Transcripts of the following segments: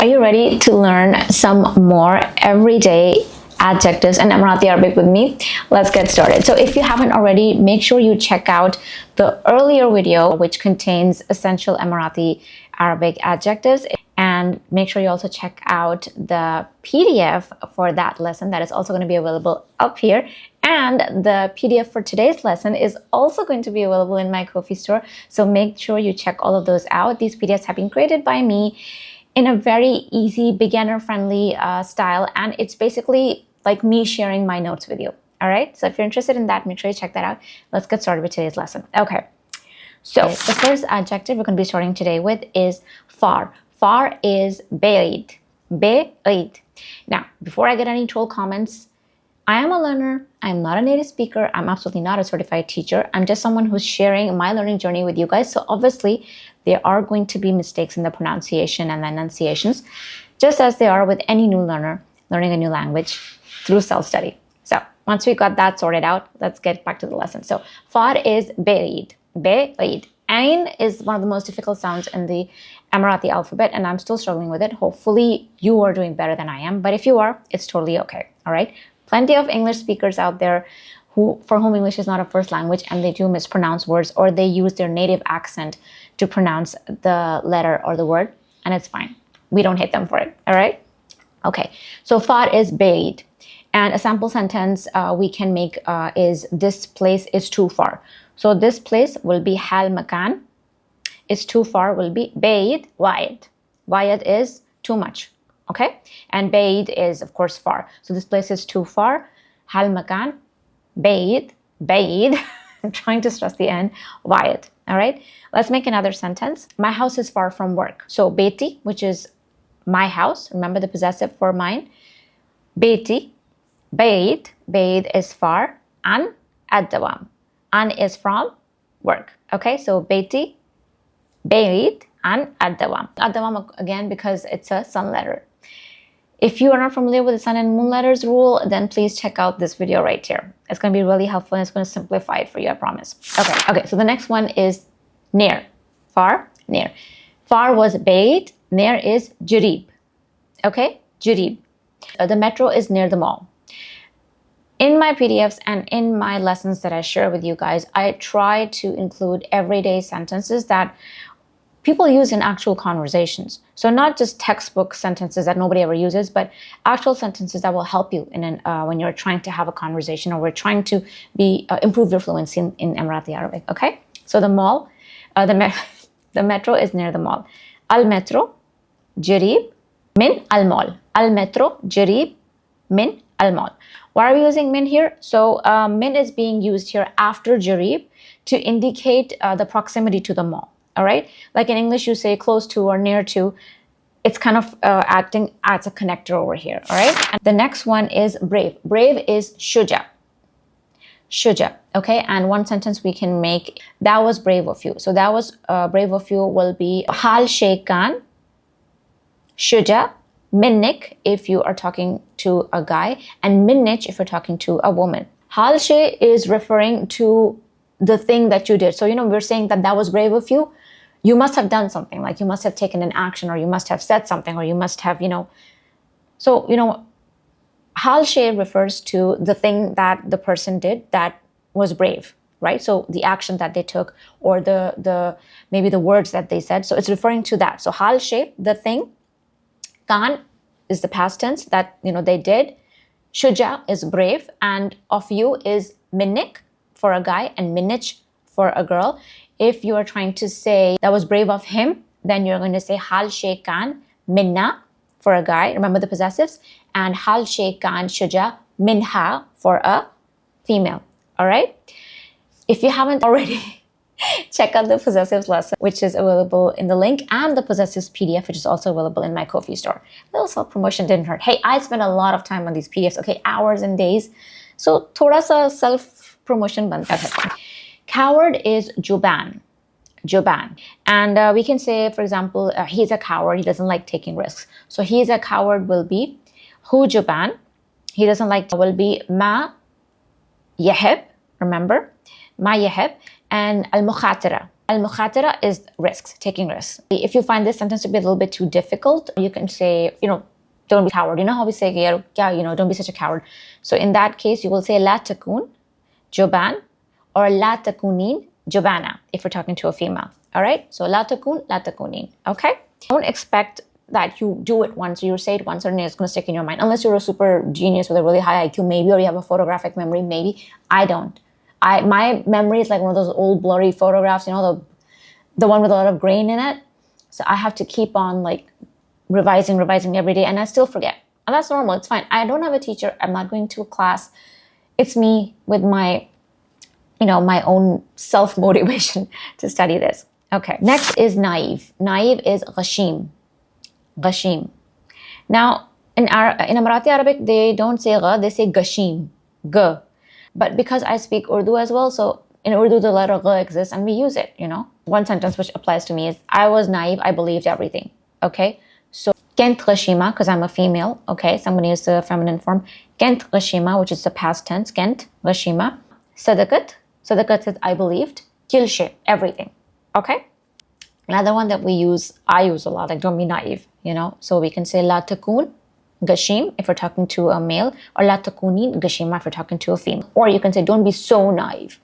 Are you ready to learn some more everyday adjectives and Emirati Arabic with me? Let's get started. So if you haven't already, make sure you check out the earlier video which contains essential Emirati Arabic adjectives, and make sure you also check out the PDF for that lesson that is also going to be available up here. And the PDF for today's lesson is also going to be available in my Ko-fi store. So make sure you check all of those out. These PDFs have been created by me in a very easy, beginner-friendly style, and it's basically like me sharing my notes with you. All right, so if you're interested in that, make sure you check that out. Let's get started with today's lesson. Okay, so the first adjective we're going to be starting today with is far. Far is بعيد. بعيد. Now, before I get any troll comments, I am a learner. I'm not a native speaker. I'm absolutely not a certified teacher. I'm just someone who's sharing my learning journey with you guys. So obviously, there are going to be mistakes in the pronunciation and the enunciations, just as there are with any new learner learning a new language through self-study. So once we got that sorted out, let's get back to the lesson. So far is بعيد. بعيد. Ain is one of the most difficult sounds in the Emirati alphabet, and I'm still struggling with it. Hopefully, you are doing better than I am. But if you are, it's totally okay. All right. Plenty of English speakers out there for whom English is not a first language, and they do mispronounce words, or they use their native accent to pronounce the letter or the word, and it's fine. We don't hate them for it. All right. Okay. So far is بعيد. And a sample sentence we can make is this place is too far. So this place will be حال مكان. Is too far will be بعيد وايد. وايد is too much. Okay? And بعيد is, of course, far. So this place is too far. حال مكان. بعيد. بعيد. I'm trying to stress the end. وايد. All right? Let's make another sentence. My house is far from work. So بيتي, which is my house. Remember the possessive for mine. بيتي. بعيد. بعيد is far. عن الدوام. عن is from work. Okay? So بيتي. بعيد عن الدوام. الدوام again because it's a sun letter. If you are not familiar with the sun and moon letters rule, then please check out this video right here. It's going to be really helpful and it's going to simplify it for you, I promise. Okay, so the next one is near. Far, near. Far was بعيد, near is جريب. Okay, جريب. The metro is near the mall. In my PDFs and in my lessons that I share with you guys, I try to include everyday sentences that people use in actual conversations. So not just textbook sentences that nobody ever uses, but actual sentences that will help you when you're trying to have a conversation, or we're trying to improve your fluency in Emirati Arabic. Okay? So the mall, the metro is near the mall. Al-metro, جريب من المall. Al-metro, جريب من المall. Why are we using min here? So min is being used here after جريب to indicate the proximity to the mall. All right, like in English, you say close to or near to. It's kind of acting as a connector over here. All right, and the next one is brave. Brave is شجاع. شجاع. Okay, and one sentence we can make, that was brave of you. So that was brave of you will be حال شيء كان شجاع منك if you are talking to a guy, and منك if you're talking to a woman. حال شيء is referring to the thing that you did. So, we're saying that was brave of you. You must have done something, like you must have taken an action, or you must have said something, or you must have, So, حال شيء refers to the thing that the person did that was brave, right? So the action that they took, or the maybe the words that they said. So it's referring to that. So حال شيء, the thing. كان is the past tense that, they did. شجاع is brave, and of you is منك for a guy, and منك for a girl. If you are trying to say that was brave of him, then you're going to say حال شيء كان منا for a guy. Remember the possessives. And حال شيء كان شجاع منها for a female. All right? If you haven't already, check out the possessives lesson, which is available in the link, and the possessives PDF, which is also available in my Ko-fi store. A little self-promotion didn't hurt. Hey, I spent a lot of time on these PDFs, okay, hours and days. So thoda sa self-promotion banta hai. Coward is جبان. جبان. And we can say, for example, he's a coward. He doesn't like taking risks. So he's a coward will be هو جبان. He doesn't like will be ما يحب. Remember? ما يحب. And المخاطرة. Al-mukhatara is risks, taking risks. If you find this sentence to be a little bit too difficult, you can say, don't be a coward. You know how we say, don't be such a coward. So in that case, you will say لا تكون جبان or لا تكونين جبانة if you're talking to a female. All right? So لا تكون لا تكونين. Okay? Don't expect that you do it once or you say it once and it's going to stick in your mind. Unless you're a super genius with a really high IQ, maybe, or you have a photographic memory, maybe. I don't. My memory is like one of those old blurry photographs, the one with a lot of grain in it. So I have to keep on like revising every day, and I still forget. And that's normal. It's fine. I don't have a teacher. I'm not going to a class. It's me with my, my own self-motivation to study this. Okay. Next is Naïve. Naïve is غشيم. غشيم. Now, in Emirati Arabic, they don't say gha, they say غشيم. G. But because I speak Urdu as well, so in Urdu, the letter gha exists and we use it, One sentence which applies to me is, I was naive, I believed everything. Okay? So, كنت غشيمة, because I'm a female. Okay? Somebody used the feminine form. كنت غشيمة, which is the past tense. كنت غشيمة. صدقت. صدقت is I believed. كل شيء, everything. Okay? Another one that I use a lot, like don't be naive, So we can say لا تكون غشيم if we're talking to a male, or لا تكونين غشيمة if we're talking to a female. Or you can say don't be so naive.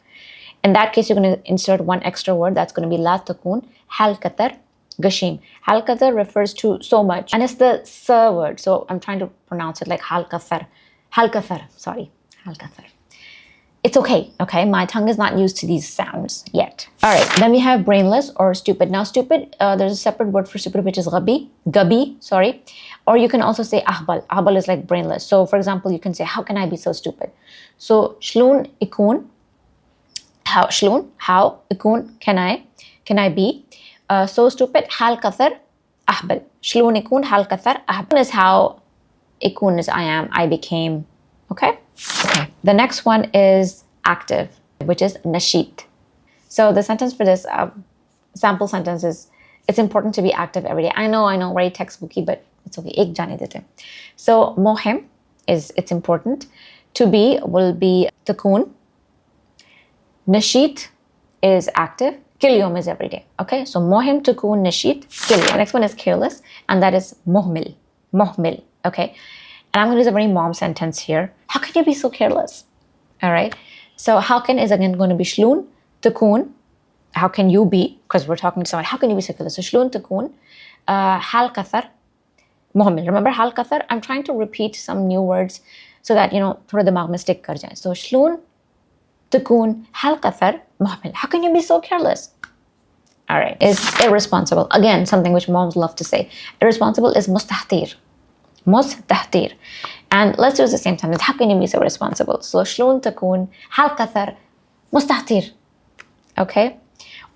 In that case, you're going to insert one extra word. That's going to be لا تكون هالكثر غشيم. هالكثر refers to so much. And it's the s word. So I'm trying to pronounce it like هالكثر. هالكثر. Sorry. هالكثر. It's okay. Okay. My tongue is not used to these sounds yet. All right. Then we have brainless or stupid. Now stupid, there's a separate word for stupid, which is gabi, sorry. Or you can also say ahbal. Ahbal is like brainless. So for example, you can say, how can I be so stupid? So shlun ikun. How ikun can I be so stupid? Hal kathar ahbal. Shlun ikun hal kathar ahbal is how ikun is I became. Okay. The next one is active, which is nashit. So the sentence for this sample sentence is, it's important to be active every day. I know, very textbooky, but it's okay. Ek jane dete. So mohim is, it's important. To be will be takun. Nashit is active. Kil yom is every day. Okay, so mohim, takun, nashit, kil yom. The next one is careless, and that is muhmil. Muhmil. Okay. And I'm going to use a very mom sentence here. How can you be so careless? All right. So how can is again going to be shlun, takun. How can you be? Because we're talking to someone. How can you be so careless? So shlun, takun. Hal kathar. Muhammad. Remember hal kathar? I'm trying to repeat some new words so that, thoda dimag mein stick kar jaye. So shlun, takun, hal kathar, Muhammad. How can you be so careless? All right. Is irresponsible. Again, something which moms love to say. Irresponsible is mustahtir. مستهتير. And let's use the same sentence. How can you be so responsible? So شلون تكون هل كثر مستهتير. Okay?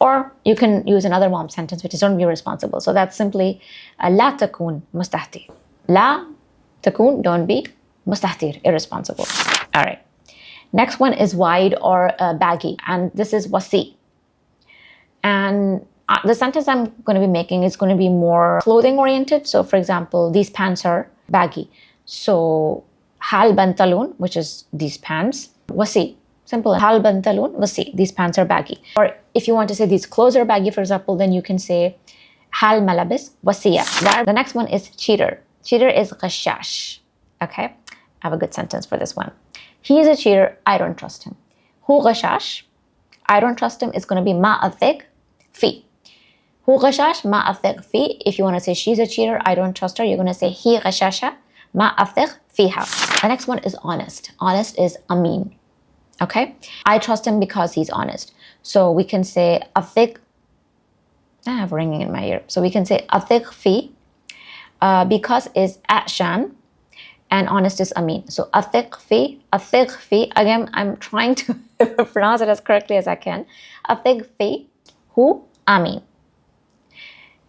Or you can use another mom sentence, which is don't be responsible. So that's simply لا تكون مستهتير. لا تكون, don't be مستهتير, irresponsible. All right. Next one is wide or baggy. And this is وسيع. And the sentence I'm going to be making is going to be more clothing oriented. So for example, these pants are baggy. So hal bantalon, which is these pants, wasi. Simple. Hal bantalon, wasi. These pants are baggy. Or if you want to say these clothes are baggy, for example, then you can say hal malabis wasiya. The next one is cheater. Cheater is غشاش. Okay? I have a good sentence for this one. He is a cheater. I don't trust him. Hu غشاش. I don't trust him is going to be ma athik fi. Hu غشاش ما أثق فيه. If you want to say she's a cheater, I don't trust her, you're going to say هي غشاشة ما أثق فيها. The next one is honest. Honest is أمين. Okay? I trust him because he's honest. So we can say أثق. I have ringing in my ear. So we can say أثق فيه because is عشان and honest is أمين. So أثق فيه. Again, I'm trying to pronounce it as correctly as I can. أثق فيه هو أمين.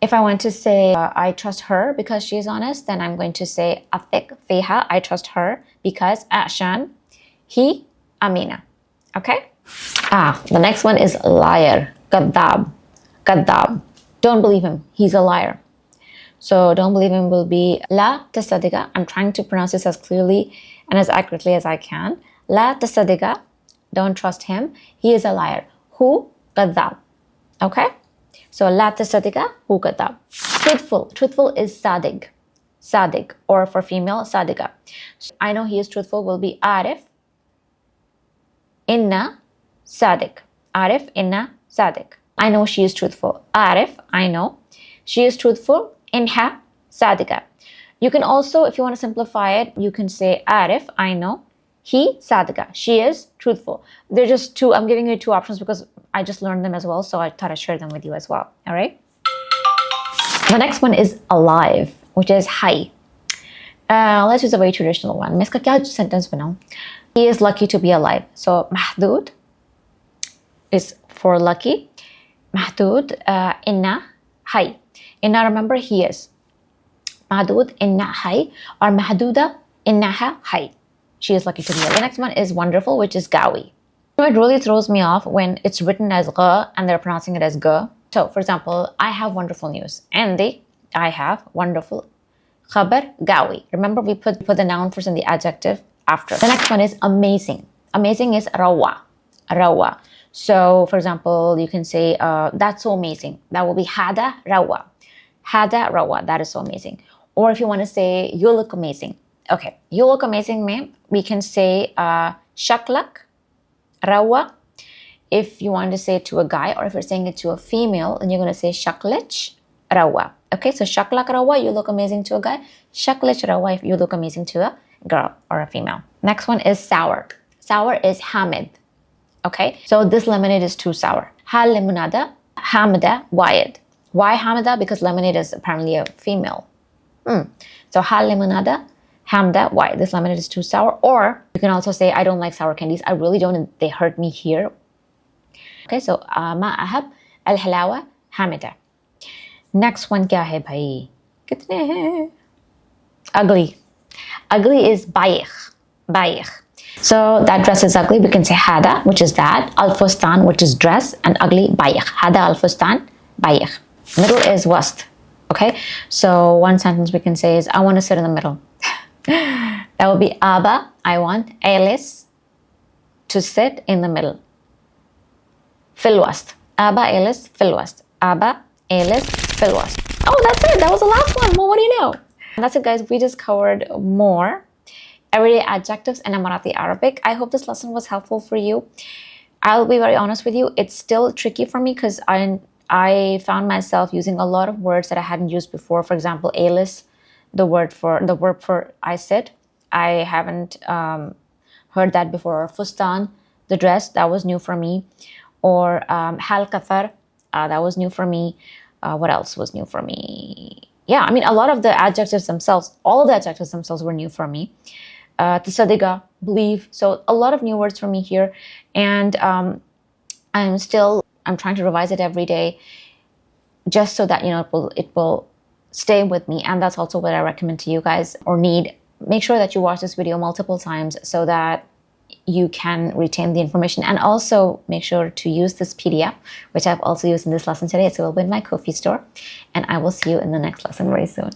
If I want to say I trust her because she's honest, then I'm going to say أثق فيها. I trust her because عشان he أمينة. Okay? The next one is liar. كذاب. كذاب. Don't believe him. He's a liar. So don't believe him will be لا تصدقه. I'm trying to pronounce this as clearly and as accurately as I can. لا تصدقه. Don't trust him. He is a liar. هو كذاب. Okay? So لا تصدق هو كذاب. Truthful is صادق, or for female صادقة. So I know he is truthful will be عارف إنه صادق. عارف إنه صادق. I know she is truthful. عارف, I know. She is truthful. إنها صادقة. You can also, if you want to simplify it, you can say عارف, I know. He صادقة. She is truthful. They're just two. I'm giving you two options because I just learned them as well, so I thought I'd share them with you as well. All right? The next one is alive, which is حي. Let's use a very traditional one. मैं इसका क्या sentence बनाऊं? He is lucky to be alive. So محدود is for lucky. محدود إنه حي. إنه, remember, he is. محدود إنه حي, or محدودة إنها حي. She is lucky to be alive. The next one is wonderful, which is قوي. It really throws me off when it's written as غ and they're pronouncing it as g. So, for example, I have wonderful news. عندي, I have wonderful. خبر قوي. Remember, we put the noun first and the adjective after. The next one is amazing. Amazing is روعة. روعة. So, for example, you can say, that's so amazing. That will be هذا روعة. هذا روعة. That is so amazing. Or if you want to say, you look amazing. Okay, you look amazing, ma'am. We can say, شكلك روعة. If you want to say it to a guy, or if you're saying it to a female, then you're going to say شكلك روعة. Okay, so شكلك روعة, you look amazing to a guy. شكلك روعة, if you look amazing to a girl or a female. Next one is sour. Sour is حامد. Okay, so this lemonade is too sour. هالليمونادة حامدة وايد. Why حامدة? Because lemonade is apparently a female. So هالليمونادة حامدة why? This lemonade is too sour. Or you can also say, I don't like sour candies. I really don't, and they hurt me here. Okay, so ما أحب الحلاوة حامدة. Next one क्या है भाई? कितने हैं? Ugly. Ugly is بايخ. بايخ. So that dress is ugly. We can say هذا, which is that. الفستان, which is dress. And ugly, بايخ. هذا الفستان بايخ. Middle is وسط. Okay, so one sentence we can say is, I want to sit in the middle. That will be أبا, I want Alice to sit in the middle. في الوسط. أبا Alice في الوسط. أبا Alice في الوسط. Oh, that's it. That was the last one. Well, what do you know? And that's it, guys. We just covered more everyday adjectives in Emirati Arabic. I hope this lesson was helpful for you. I'll be very honest with you. It's still tricky for me because I found myself using a lot of words that I hadn't used before. For example, Alice, the verb for I sit. I haven't heard that before. Or fustan, the dress, that was new for me. Or hal kathar, that was new for me. What else was new for me? Yeah, I mean, a lot of the adjectives themselves, all of the adjectives themselves were new for me. Tasadiga, believe. So a lot of new words for me here. And I'm trying to revise it every day just so that, you know, it will stay with me. And that's also what I recommend to you guys or need. Make sure that you watch this video multiple times so that you can retain the information, and also make sure to use this PDF, which I've also used in this lesson today. It's available in my Ko-fi store, and I will see you in the next lesson very soon.